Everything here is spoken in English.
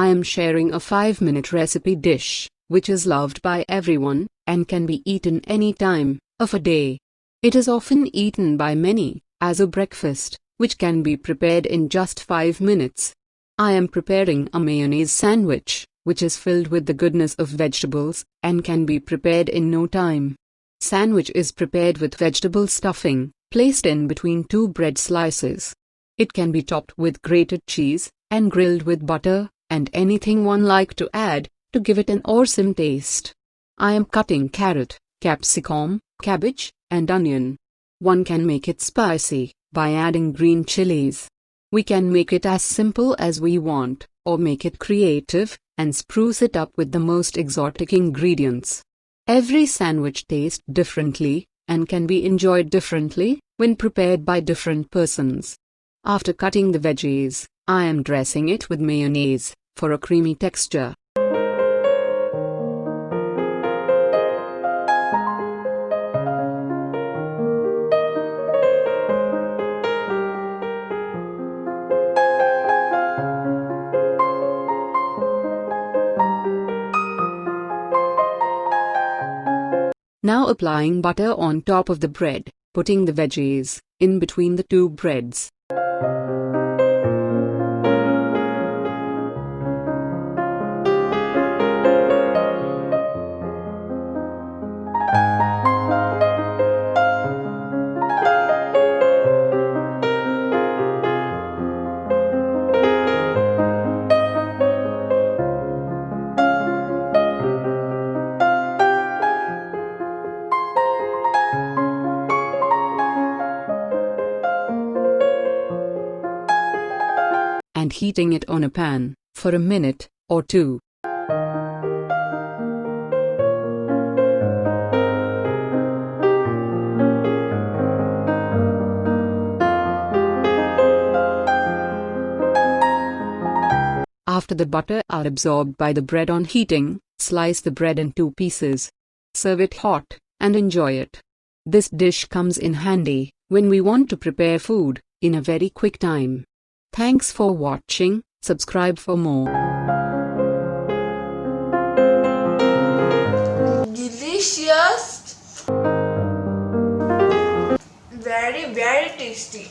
I am sharing a 5-minute recipe dish, which is loved by everyone, and can be eaten any time of a day. It is often eaten by many as a breakfast, which can be prepared in just 5 minutes. I am preparing a mayonnaise sandwich, which is filled with the goodness of vegetables, and can be prepared in no time. Sandwich is prepared with vegetable stuffing, placed in between 2 bread slices. It can be topped with grated cheese, and grilled with butter, and anything one like to add, to give it an awesome taste. I am cutting carrot, capsicum, cabbage, and onion. One can make it spicy by adding green chilies. We can make it as simple as we want, or make it creative, and spruce it up with the most exotic ingredients. Every sandwich tastes differently, and can be enjoyed differently, when prepared by different persons. After cutting the veggies, I am dressing it with mayonnaise, for a creamy texture. Now applying butter on top of the bread, putting the veggies in between the 2 breads. And heating it on a pan for a minute or 2. After the butter are absorbed by the bread on heating, slice the bread in 2 pieces. Serve it hot, and enjoy it. This dish comes in handy when we want to prepare food in a very quick time. Thanks for watching. Subscribe for more. Delicious. Very tasty.